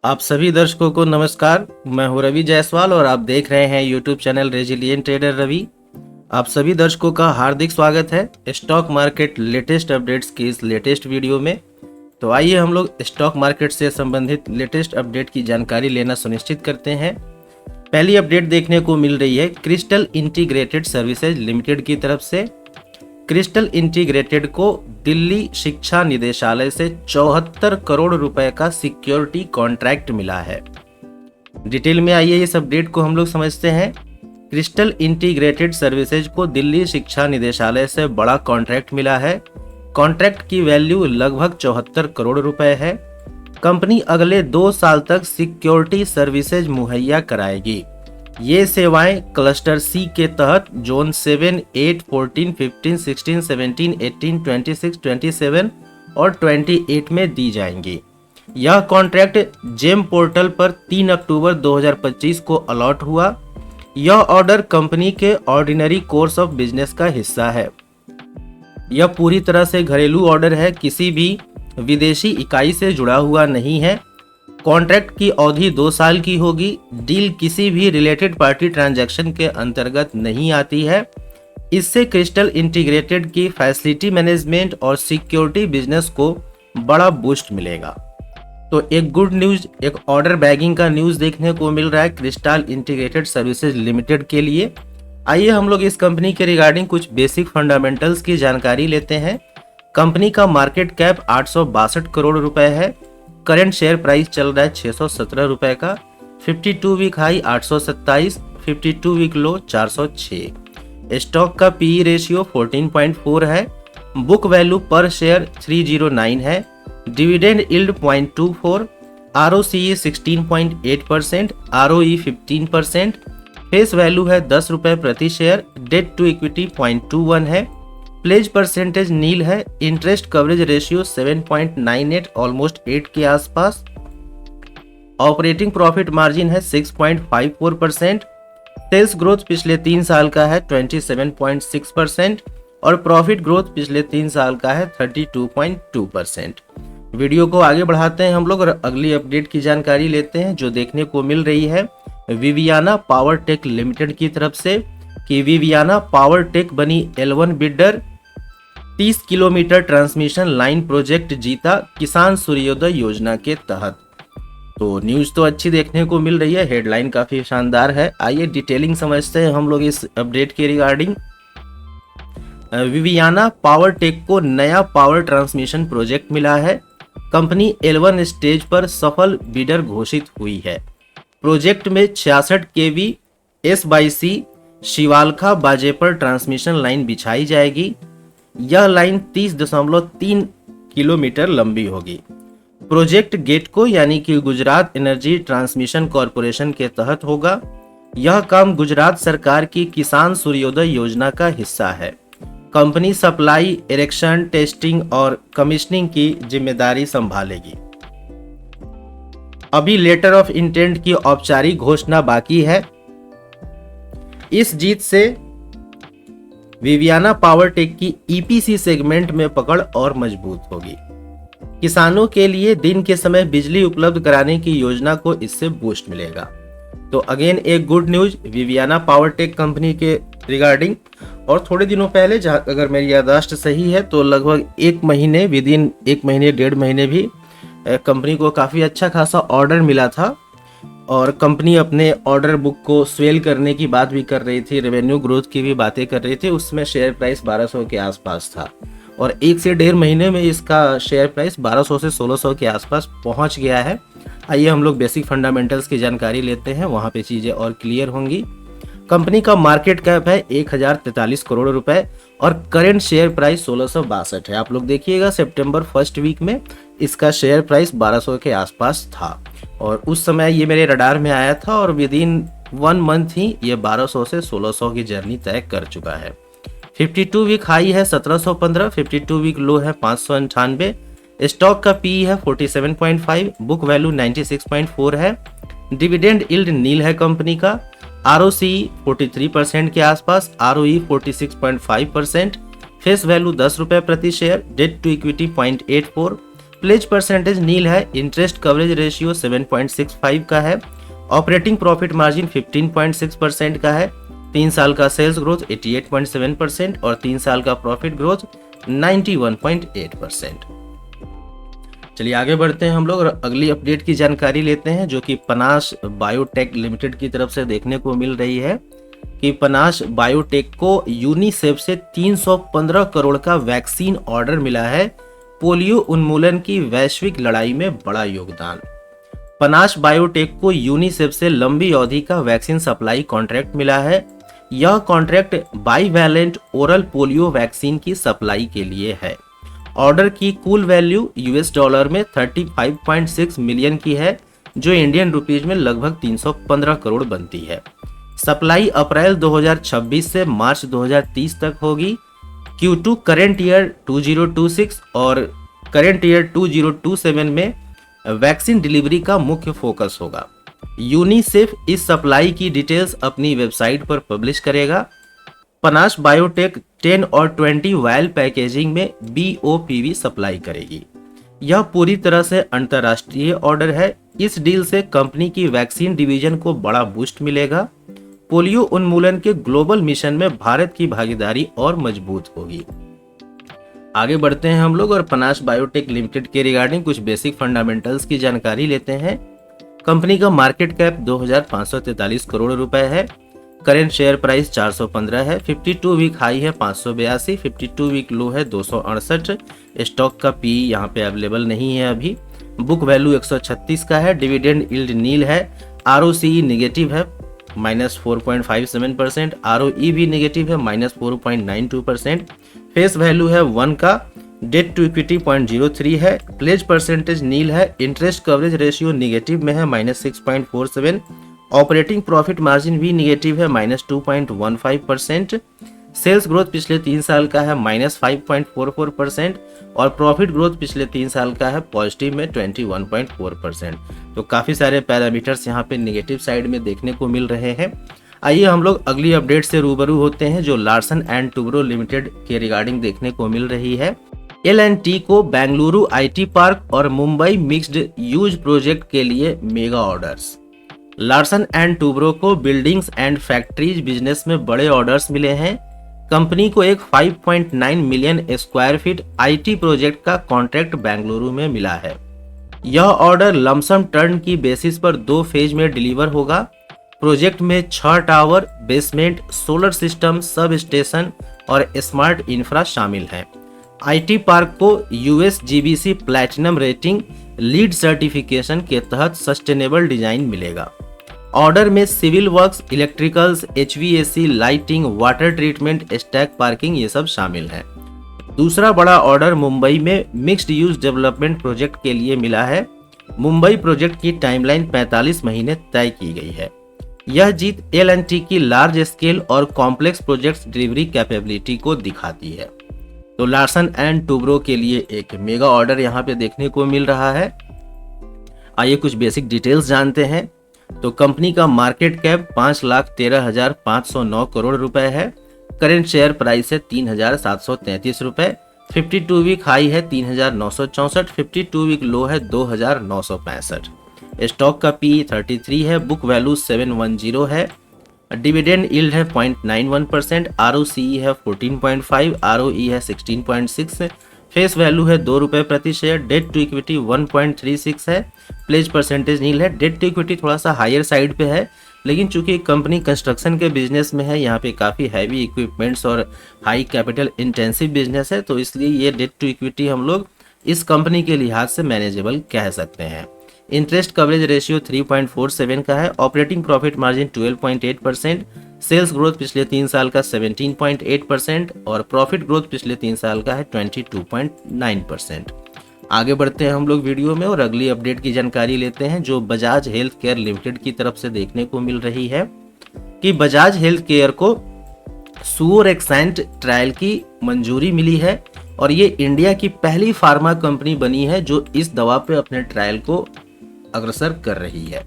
आप सभी दर्शकों को नमस्कार। मैं हूं रवि जायसवाल और आप देख रहे हैं YouTube channel resilient trader Ravi. आप सभी दर्शकों का हार्दिक स्वागत है स्टॉक मार्केट लेटेस्ट अपडेट्स की इस लेटेस्ट वीडियो में। तो आइए हम लोग स्टॉक मार्केट से संबंधित लेटेस्ट अपडेट की जानकारी लेना सुनिश्चित करते हैं। पहली अपडेट देखने को मिल रही है क्रिस्टल इंटीग्रेटेड सर्विसेज लिमिटेड की तरफ से। क्रिस्टल इंटीग्रेटेड को दिल्ली शिक्षा निदेशालय से 74 करोड़ रुपए का सिक्योरिटी कॉन्ट्रैक्ट मिला है। डिटेल में आइए इस अपडेट को हम लोग समझते हैं। क्रिस्टल इंटीग्रेटेड सर्विसेज को दिल्ली शिक्षा निदेशालय से बड़ा कॉन्ट्रैक्ट मिला है। कॉन्ट्रैक्ट की वैल्यू लगभग 74 करोड़ रुपए है। कंपनी अगले 2 साल तक सिक्योरिटी सर्विसेज मुहैया कराएगी। ये सेवाएं क्लस्टर सी के तहत जोन 7, 8, 14, 15, 16, 17, 18, 26, 27 और 28 में दी जाएंगी। यह कॉन्ट्रैक्ट जेम पोर्टल पर 3 अक्टूबर 2025 को अलॉट हुआ। यह ऑर्डर कंपनी के ऑर्डिनरी कोर्स ऑफ बिजनेस का हिस्सा है। यह पूरी तरह से घरेलू ऑर्डर है, किसी भी विदेशी इकाई से जुड़ा हुआ नहीं है। कॉन्ट्रैक्ट की अवधि 2 साल की होगी। डील किसी भी रिलेटेड पार्टी ट्रांजैक्शन के अंतर्गत नहीं आती है। इससे क्रिस्टल इंटीग्रेटेड की फैसिलिटी मैनेजमेंट और सिक्योरिटी बिजनेस को बड़ा बूस्ट मिलेगा। तो एक गुड न्यूज, एक ऑर्डर बैगिंग का न्यूज देखने को मिल रहा है क्रिस्टल इंटीग्रेटेड सर्विसेज लिमिटेड के लिए। आइए हम लोग इस कंपनी के रिगार्डिंग कुछ बेसिक फंडामेंटल्स की जानकारी लेते हैं। कंपनी का मार्केट कैप 862 करोड़ रुपए है। करंट शेयर प्राइस चल रहा है 617 रुपए का। 52 week high 827, 52 week low 406। Stock का पीई रेशियो 14.4 है। बुक वैल्यू पर शेयर 309 है। Dividend yield 0.24, ROCE 16.8%, ROE 15%। Face value है 10 रुपए प्रति शेयर। डेट टू इक्विटी 0.21 है। प्लेज परसेंटेज नील है। इंटरेस्ट कवरेज रेशियो 7.98, ऑलमोस्ट 8 के आसपास। ऑपरेटिंग प्रॉफिट मार्जिन है 6.54%। सेल्स ग्रोथ पिछले 3 साल का है 27.6% और प्रॉफिट ग्रोथ पिछले 3 साल का है 32.2%। वीडियो को आगे बढ़ाते हैं हम लोग और अगली अपडेट की जानकारी लेते हैं जो देखने को मिल रही है विवियाना पावर टेक लिमिटेड की तरफ से कि विवियाना पावर टेक बनी L1 builder. 30 kilometre transmission line project जीता किसान सूर्योदय योजना के तहत। तो न्यूज तो अच्छी देखने को मिल रही है, हेडलाइन काफी शानदार है। आइए डिटेलिंग समझते हैं हम लोग इस अपडेट के रिगार्डिंग। विवियाना पावर टेक को नया पावर ट्रांसमिशन प्रोजेक्ट मिला है। कंपनी L1 स्टेज पर सफल बिडर घोषित हुई है। प्रोजेक्ट में 66 kV S/C शिवालखा बाजेपर ट्रांसमिशन लाइन बिछाई जाएगी। यह लाइन 30.3 किलोमीटर लंबी होगी। प्रोजेक्ट गेटको यानी कि गुजरात एनर्जी ट्रांसमिशन कॉरपोरेशन के तहत होगा। यह काम गुजरात सरकार की किसान सूर्योदय योजना का हिस्सा है। कंपनी सप्लाई, इरेक्शन, टेस्टिंग और कमीशनिंग की जिम्मेदारी संभालेगी। अभी लेटर ऑफ इंटेंट की औपचारिक घोषणा बाकी है। इस जीत से विवियाना पावर टेक की ईपीसी सेगमेंट में पकड़ और मजबूत होगी। किसानों के लिए दिन के समय बिजली उपलब्ध कराने की योजना को इससे बूस्ट मिलेगा। तो अगेन एक good news Viviana power tech company के रिगार्डिंग। और थोड़े दिनों पहले अगर मेरी याददाश्त सही है तो लगभग 1 महीने, विदिन 1 महीने 1.5 महीने भी कंपनी को काफी अच्छा खासा ऑर्डर मिला था और कंपनी अपने ऑर्डर बुक को स्वेल करने की बात भी कर रही थी, रेवेन्यू ग्रोथ की भी बातें कर रही थी। उसमें शेयर प्राइस 1200 के आसपास था और 1 से 1.5 महीने में इसका शेयर प्राइस 1200 से 1600 के आसपास पहुंच गया है। आइए हम लोग बेसिक फंडामेंटल्स की जानकारी लेते हैं, वहां पे चीजें और क्लियर होंगी। कंपनी का मार्केट कैप है 1043 करोड़ रुपए और करेंट शेयर प्राइस 1662 है। आप लोग देखिएगा सितंबर फर्स्ट वीक में इसका शेयर प्राइस 1200 के आसपास था और उस समय ये मेरे रडार में आया था और विद इन 1 मंथ ही ये 1200 से 1600 की जर्नी तय कर चुका है। 52 वीक हाई है 1715, 52 वीक लो है 598। स्टॉक का पी है 47.5, बुक वैल्यू 96.4 है। डिविडेंड यील्ड नील है कंपनी का। आरओसी 43% के आसपास, आरओई 46.5%। फेस वैल्यू 10 रुपए प्रति share. Debt to equity 0.84। Pledge percentage nil है। इंटरेस्ट कवरेज रेशियो 7.65 का है। ऑपरेटिंग प्रॉफिट मार्जिन 15.6% का है। 3 साल का सेल्स ग्रोथ 88.7% और 3 साल का प्रॉफिट ग्रोथ 91.8%। चलिए आगे बढ़ते हैं हम लोग और अगली अपडेट की जानकारी लेते हैं, जो कि पनास बायोटेक लिमिटेड की तरफ से देखने को मिल रही है कि पनास बायोटेक को यूनिसेफ से 315 करोड़ का वैक्सीन ऑर्डर मिला है। पोलियो उन्मूलन की वैश्विक लड़ाई में बड़ा योगदान। पनास बायोटेक को यूनिसेफ से लंबी अवधि का वैक्सीन सप्लाई कॉन्ट्रैक्ट मिला है। यह contract bivalent oral polio vaccine की सप्लाई के लिए है। ऑर्डर की कुल वैल्यू $US में 35.6 मिलियन की है, जो इंडियन रुपीज में लगभग 315 करोड़ बनती है। सप्लाई अप्रैल 2026 से मार्च 2030 तक होगी। Q2 करेंट ईयर 2026 और करेंट ईयर 2027 में वैक्सीन डिलीवरी का मुख्य फोकस होगा। यूनिसेफ इस सप्लाई की डिटेल्स अपनी वेबसाइट पर पब्लिश करेगा। पनास बायोटेक 10 और 20 वायल पैकेजिंग में BOPV सप्लाई करेगी। यह पूरी तरह से अंतर्राष्ट्रीय ऑर्डर है। इस डील से कंपनी की वैक्सीन डिवीजन को बड़ा बूस्ट मिलेगा। पोलियो उन्मूलन के ग्लोबल मिशन में भारत की भागीदारी और मजबूत होगी। आगे बढ़ते हैं हम लोग और पनास बायोटेक लिमिटेड के रिगार्डिंग कुछ बेसिक फंडामेंटल्स की जानकारी लेते हैं। कंपनी का मार्केट कैप 2543 करोड़ रुपए है। करेंट शेयर प्राइस 415 है। 52 वीक हाई है 582, 52 वीक लो है 268। स्टॉक का पी यहाँ पे अवेलेबल नहीं है अभी। बुक वैल्यू 136 का है। डिविडेंड यील्ड नील है। ROCE निगेटिव है -4.57%। ROE भी निगेटिव है -4.92%। फेस वैल्यू है 1 का। डेट टू इक्विटी 0.03 है। प्लेज परसेंटेज नील है। इंटरेस्ट कवरेज रेशियो निगेटिव में है -6.47। ऑपरेटिंग प्रॉफिट मार्जिन भी निगेटिव है -2.15%। सेल्स ग्रोथ पिछले 3 साल का है -5.44% और प्रॉफिट ग्रोथ पिछले 3 साल का है पॉजिटिव में 21.4%। तो काफ़ी सारे पैरामीटर्स यहाँ पे निगेटिव साइड में देखने को मिल रहे हैं। आइए हम लोग अगली अपडेट से रूबरू होते हैं, जो लार्सन एंड टुब्रो लिमिटेड के रिगार्डिंग देखने को मिल रही है। L&T को बेंगलुरु IT पार्क और मुंबई मिक्स्ड यूज प्रोजेक्ट के लिए mega orders. Larsen and Toubro को बिल्डिंग्स एंड फैक्ट्रीज बिजनेस में बड़े ऑर्डर्स मिले हैं। कंपनी को एक 5.9 million square feet IT project का कॉन्ट्रैक्ट बेंगलुरु में मिला है। यह ऑर्डर लमसम टर्न की बेसिस पर 2 फेज में डिलीवर होगा। प्रोजेक्ट में 6 tower, basement, solar system, sub station और स्मार्ट इंफ्रा शामिल हैं। IT पार्क को USGBC platinum rating lead certification के तहत सस्टेनेबल डिजाइन मिलेगा। ऑर्डर में civil works, electricals, HVAC, lighting, water treatment, stack parking ये सब शामिल हैं। दूसरा बड़ा ऑर्डर मुंबई में मिक्स्ड यूज डेवलपमेंट प्रोजेक्ट के लिए मिला है। मुंबई प्रोजेक्ट की टाइमलाइन 45 महीने तय की गई है। यह जीत L&T की लार्ज स्केल और कॉम्प्लेक्स प्रोजेक्ट्स डिलीवरी कैपेबिलिटी को दिखाती है। तो लार्सन एंड टुब्रो के लिए एक मेगा ऑर्डर यहाँ पे देखने को मिल रहा है। आइए कुछ बेसिक डिटेल्स जानते हैं। तो कंपनी का मार्केट कैप 5,13,509 करोड़ रुपए है। करेंट शेयर प्राइस है 3,733 रुपए। 52 वीक हाई है 3,964, 52 वीक लो है 2,965। स्टॉक का पी 33 है। बुक वैल्यू 710 है। डिविडेंड यील्ड है 0.91%। ROCE है 14.5, ROE है 16.6। फेस वैल्यू है 2 रुपए प्रति शेयर। डेट टू इक्विटी 1.36 है। प्लेज परसेंटेज नील है। डेट टू इक्विटी थोड़ा सा हायर साइड पे है, लेकिन चूंकि कंपनी कंस्ट्रक्शन के बिजनेस में है, यहाँ पे काफ़ी हैवी इक्विपमेंट्स और हाई कैपिटल इंटेंसिव बिजनेस है, तो इसलिए ये डेट टू इक्विटी हम लोग इस कंपनी के लिहाज से मैनेजेबल कह सकते हैं। इंटरेस्ट कवरेज रेशियो 3.47 का है। Operating profit margin 12.8%। Sales growth पिछले 3 साल का 17.8% और प्रॉफिट ग्रोथ पिछले 3 साल का है 22.9%। आगे बढ़ते हैं हम लोग वीडियो में और अगली अपडेट की जानकारी लेते हैं, जो बजाज हेल्थ केयर लिमिटेड की तरफ से देखने को मिल रही है कि बजाज हेल्थ केयर को सूओरेक्सेंट ट्रायल की मंजूरी मिली है और ये इंडिया की पहली फार्मा कंपनी बनी है जो इस दवा पे अपने ट्रायल को अग्रसर कर रही है।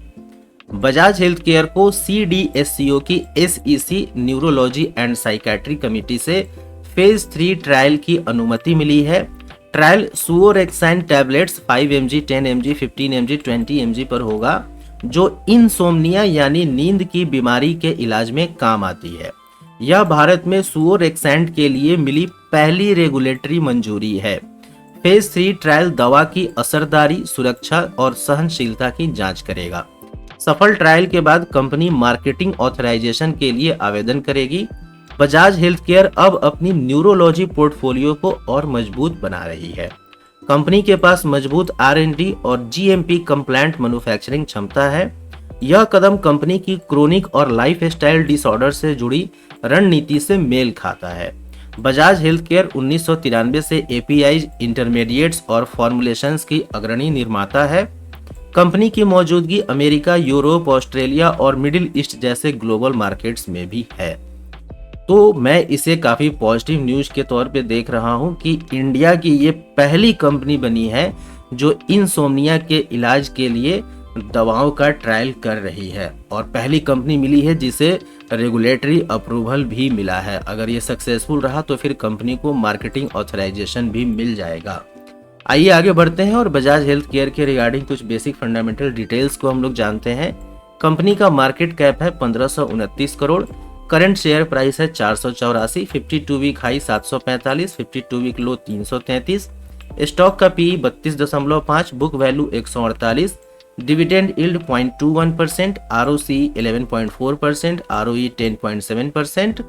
बजाज हेल्थ केयर को CDSCO की SEC neurology and psychiatry committee से फेज 3 ट्रायल की अनुमति मिली है। Trial suvorexant tablets 5 mg, 10 mg, 15 mg, 20 mg पर होगा, जो इंसोम्निया यानी नींद की बीमारी के इलाज में काम आती है। यह भारत में सुओरेक्साइन के लिए मिली पहली रेगुलेटरी मंजूरी है। फेज 3 ट्रायल दवा की असरदारी, सुरक्षा और सहनशीलता की जांच करेगा। सफल ट्रायल के बाद कंपनी मार्केटिंग ऑथराइजेशन के लिए आवेदन करेगी। बजाज हेल्थकेयर अब अपनी न्यूरोलॉजी पोर्टफोलियो को और मजबूत बना रही है। कंपनी के पास मजबूत R&D और GMP कंप्लायंट मैन्युफैक्चरिंग क्षमता है। यह कदम कंपनी की क्रोनिक और लाइफ स्टाइल डिसऑर्डर से जुड़ी रणनीति से मेल खाता है। बजाज हेल्थकेयर 1993 से API, इंटरमीडिएट्स और फॉर्मुलेशंस की अग्रणी निर्माता है। कंपनी की मौजूदगी अमेरिका, यूरोप, ऑस्ट्रेलिया और मिडिल ईस्ट जैसे ग्लोबल मार्केट्स में भी है। तो मैं इसे काफ़ी पॉजिटिव न्यूज़ के तौर पे देख रहा हूं कि इंडिया की ये पहली कंपनी बनी है जो इंसोम्निया के इलाज के लिए दवाओं का ट्रायल कर रही है, और पहली कंपनी मिली है जिसे रेगुलेटरी अप्रूवल भी मिला है। अगर ये सक्सेसफुल रहा तो फिर कंपनी को मार्केटिंग ऑथराइजेशन भी मिल जाएगा। आइए आगे बढ़ते हैं और बजाज हेल्थ केयर के रिगार्डिंग कुछ बेसिक फंडामेंटल डिटेल्स को हम लोग जानते हैं। कंपनी का मार्केट कैप है 1529 करोड़। करंट शेयर प्राइस है 484। 52 week high 745, 52 week low 333। Stock का PE 32.5, book value 148। Dividend yield 0.21%, ROC 11.4%, ROE 10.7%।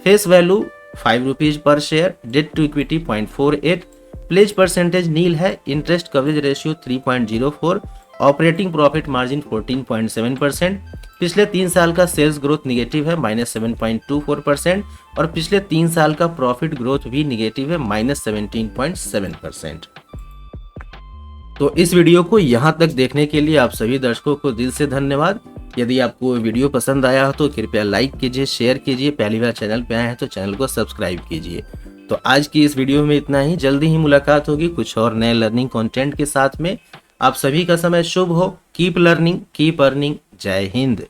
Face value 5 rupees per share. Debt to equity 0.48। Pledge percentage nil है। Interest coverage ratio 3.04। Operating profit margin 14.7%। पिछले 3 साल का sales growth negative है -7.24%, और पिछले 3 साल का प्रॉफिट ग्रोथ भी निगेटिव है -17.7%। तो इस वीडियो को यहाँ तक देखने के लिए आप सभी दर्शकों को दिल से धन्यवाद। यदि आपको वीडियो पसंद आया हो तो कृपया लाइक कीजिए, शेयर कीजिए। पहली बार चैनल पे आए हैं तो चैनल को सब्सक्राइब कीजिए। तो आज की इस वीडियो में इतना ही। जल्दी ही मुलाकात होगी कुछ और नए लर्निंग कंटेंट के साथ में। आप सभी का समय शुभ हो। Keep learning, keep earning. जय हिंद।